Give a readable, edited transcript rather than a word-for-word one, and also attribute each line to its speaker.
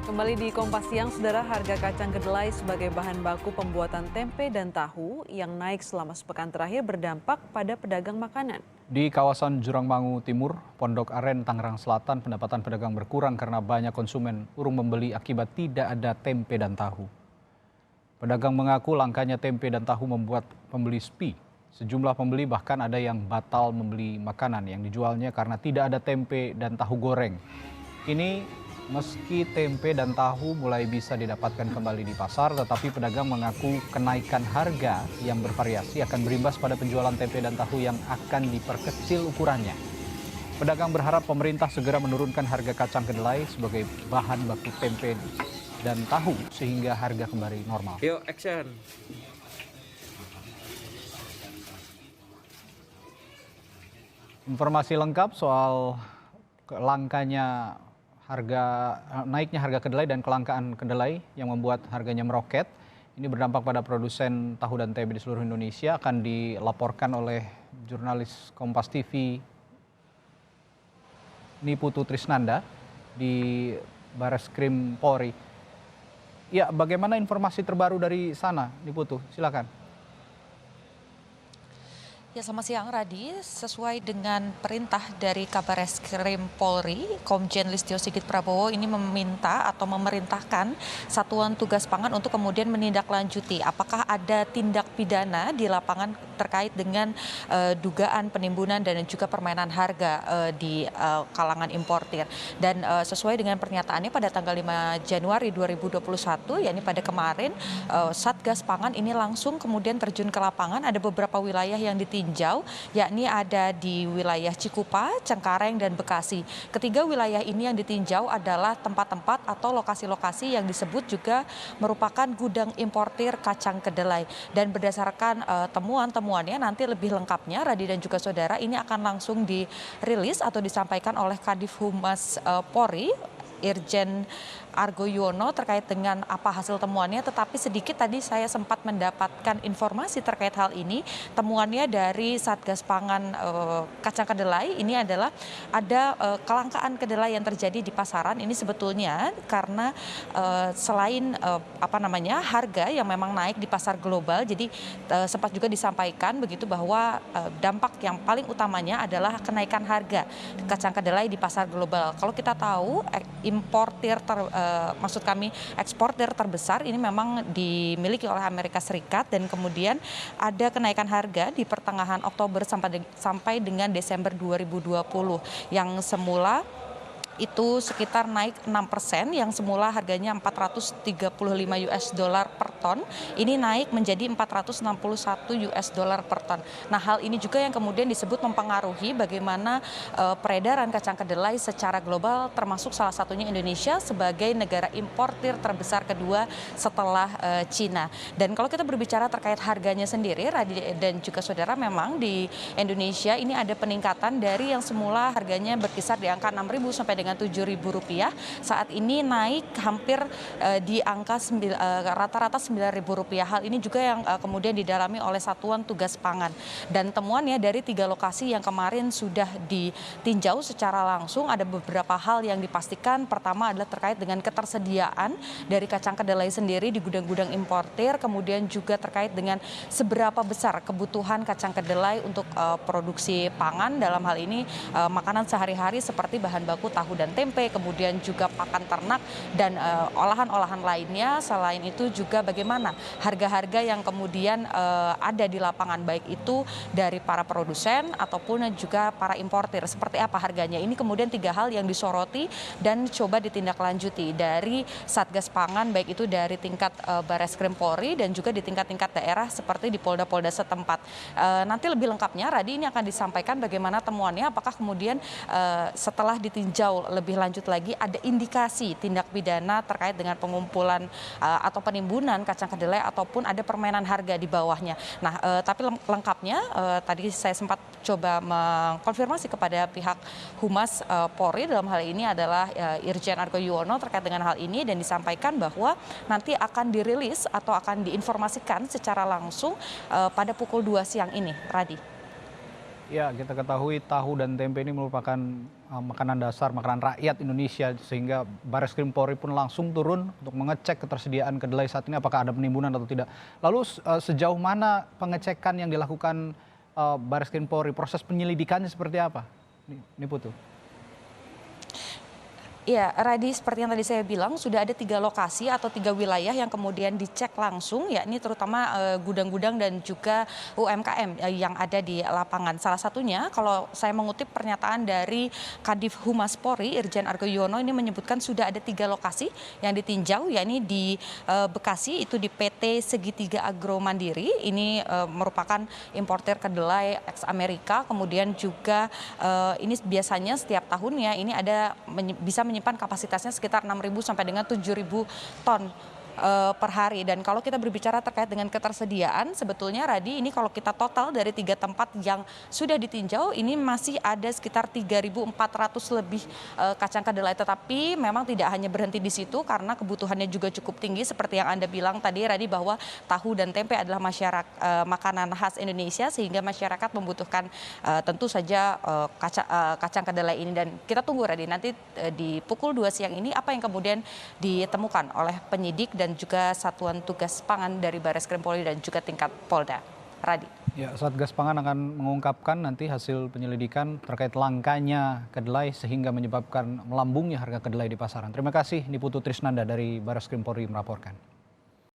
Speaker 1: Kembali di Kompas Siang, saudara, harga kacang kedelai sebagai bahan baku pembuatan tempe dan tahu yang naik selama sepekan terakhir berdampak pada pedagang makanan.
Speaker 2: Di kawasan Jurangmangu Timur, Pondok Aren, Tangerang Selatan, pendapatan pedagang berkurang karena banyak konsumen urung membeli akibat tidak ada tempe dan tahu. Pedagang mengaku langkanya tempe dan tahu membuat pembeli sepi. Sejumlah pembeli bahkan ada yang batal membeli makanan yang dijualnya karena tidak ada tempe dan tahu goreng. Kini meski tempe dan tahu mulai bisa didapatkan kembali di pasar, tetapi pedagang mengaku kenaikan harga yang bervariasi akan berimbas pada penjualan tempe dan tahu yang akan diperkecil ukurannya. Pedagang berharap pemerintah segera menurunkan harga kacang kedelai sebagai bahan baku tempe dan tahu sehingga harga kembali normal.
Speaker 3: Yuk, action.
Speaker 2: Informasi lengkap soal naiknya harga kedelai dan kelangkaan kedelai yang membuat harganya meroket. Ini berdampak pada produsen tahu dan tempe di seluruh Indonesia, akan dilaporkan oleh jurnalis Kompas TV Niputu Trisnanda di Bareskrim Polri. Ya, bagaimana informasi terbaru dari sana, Niputu? Silakan.
Speaker 4: Ya, selamat siang Radi. Sesuai dengan perintah dari Kabareskrim Polri, Komjen Listio Sigit Prabowo ini meminta atau memerintahkan Satuan Tugas Pangan untuk kemudian menindaklanjuti apakah ada tindak pidana di lapangan terkait dengan dugaan penimbunan dan juga permainan harga di kalangan importir. Dan sesuai dengan pernyataannya pada tanggal 5 Januari 2021, yakni pada kemarin, Satgas Pangan ini langsung kemudian terjun ke lapangan. Ada beberapa wilayah yang ditinjau, yakni ada di wilayah Cikupa, Cengkareng, dan Bekasi. Ketiga wilayah ini yang ditinjau adalah tempat-tempat atau lokasi-lokasi yang disebut juga merupakan gudang importir kacang kedelai. Dan berdasarkan temuan-temuannya, nanti lebih lengkapnya Radi dan juga saudara, ini akan langsung dirilis atau disampaikan oleh Kadif Humas Polri, Irjen Argo Yuwono, terkait dengan apa hasil temuannya. Tetapi sedikit tadi saya sempat mendapatkan informasi terkait hal ini. Temuannya dari Satgas Pangan kacang kedelai ini adalah ada kelangkaan kedelai yang terjadi di pasaran. Ini sebetulnya karena selain harga yang memang naik di pasar global, jadi sempat juga disampaikan begitu bahwa dampak yang paling utamanya adalah kenaikan harga kacang kedelai di pasar global. Kalau kita tahu eksportir terbesar ini memang dimiliki oleh Amerika Serikat, dan kemudian ada kenaikan harga di pertengahan Oktober sampai dengan Desember 2020 yang semula itu sekitar naik 6%, yang semula harganya 435 US dollar per ton, ini naik menjadi 461 US dollar per ton. Nah, hal ini juga yang kemudian disebut mempengaruhi bagaimana peredaran kacang kedelai secara global, termasuk salah satunya Indonesia sebagai negara importir terbesar kedua setelah Cina. Dan kalau kita berbicara terkait harganya sendiri, Radi dan juga saudara, memang di Indonesia ini ada peningkatan dari yang semula harganya berkisar di angka 6.000 sampai dengan Rp7.000, saat ini naik hampir di angka rata-rata Rp9.000. Hal ini juga yang kemudian didalami oleh Satuan Tugas Pangan. Dan temuannya dari 3 lokasi yang kemarin sudah ditinjau secara langsung, ada beberapa hal yang dipastikan. Pertama adalah terkait dengan ketersediaan dari kacang kedelai sendiri di gudang-gudang importir, kemudian juga terkait dengan seberapa besar kebutuhan kacang kedelai untuk produksi pangan, dalam hal ini makanan sehari-hari seperti bahan baku tahu dan tempe, kemudian juga pakan ternak dan olahan-olahan lainnya. Selain itu juga bagaimana harga-harga yang kemudian ada di lapangan, baik itu dari para produsen ataupun juga para importir, seperti apa harganya. Ini kemudian 3 hal yang disoroti dan coba ditindaklanjuti dari Satgas Pangan, baik itu dari tingkat Bareskrim Polri dan juga di tingkat-tingkat daerah seperti di Polda-Polda setempat. Nanti lebih lengkapnya Radi ini akan disampaikan bagaimana temuannya, apakah kemudian setelah ditinjau lebih lanjut lagi ada indikasi tindak pidana terkait dengan pengumpulan atau penimbunan kacang kedelai ataupun ada permainan harga di bawahnya. Nah, tapi lengkapnya tadi saya sempat coba mengkonfirmasi kepada pihak Humas Polri, dalam hal ini adalah Irjen Argo Yuwono, terkait dengan hal ini, dan disampaikan bahwa nanti akan dirilis atau akan diinformasikan secara langsung pada pukul 2 siang ini, Radi.
Speaker 2: Ya, kita ketahui tahu dan tempe ini merupakan makanan dasar, makanan rakyat Indonesia, sehingga Bareskrim Polri pun langsung turun untuk mengecek ketersediaan kedelai saat ini apakah ada penimbunan atau tidak. Lalu sejauh mana pengecekan yang dilakukan Bareskrim Polri, proses penyelidikannya seperti apa? Ini Putu.
Speaker 4: Ya, Radi, seperti yang tadi saya bilang, sudah ada 3 lokasi atau 3 wilayah yang kemudian dicek langsung, yakni terutama gudang-gudang dan juga UMKM yang ada di lapangan. Salah satunya, kalau saya mengutip pernyataan dari Kadif Humas Polri, Irjen Argo Yuwono, ini menyebutkan sudah ada 3 lokasi yang ditinjau, yakni di Bekasi, itu di PT Segitiga Agro Mandiri, ini merupakan importer kedelai ex Amerika, kemudian juga ini biasanya setiap tahunnya ini ada bisa menyimpan kapasitasnya sekitar 6.000 sampai dengan 7.000 ton per hari. Dan kalau kita berbicara terkait dengan ketersediaan, sebetulnya Radi, ini kalau kita total dari 3 tempat yang sudah ditinjau, ini masih ada sekitar 3.400 lebih kacang kedelai. Tetapi memang tidak hanya berhenti di situ karena kebutuhannya juga cukup tinggi seperti yang Anda bilang tadi, Radi, bahwa tahu dan tempe adalah makanan khas Indonesia, sehingga masyarakat membutuhkan tentu saja kacang kedelai ini. Dan kita tunggu, Radi, nanti di pukul 2 siang ini apa yang kemudian ditemukan oleh penyidik dan juga Satuan Tugas Pangan dari Bareskrim Polri dan juga tingkat Polda. Radi.
Speaker 2: Ya, Satgas Pangan akan mengungkapkan nanti hasil penyelidikan terkait langkanya kedelai sehingga menyebabkan melambungnya harga kedelai di pasaran. Terima kasih Niputu Trisnanda dari Bareskrim Polri melaporkan.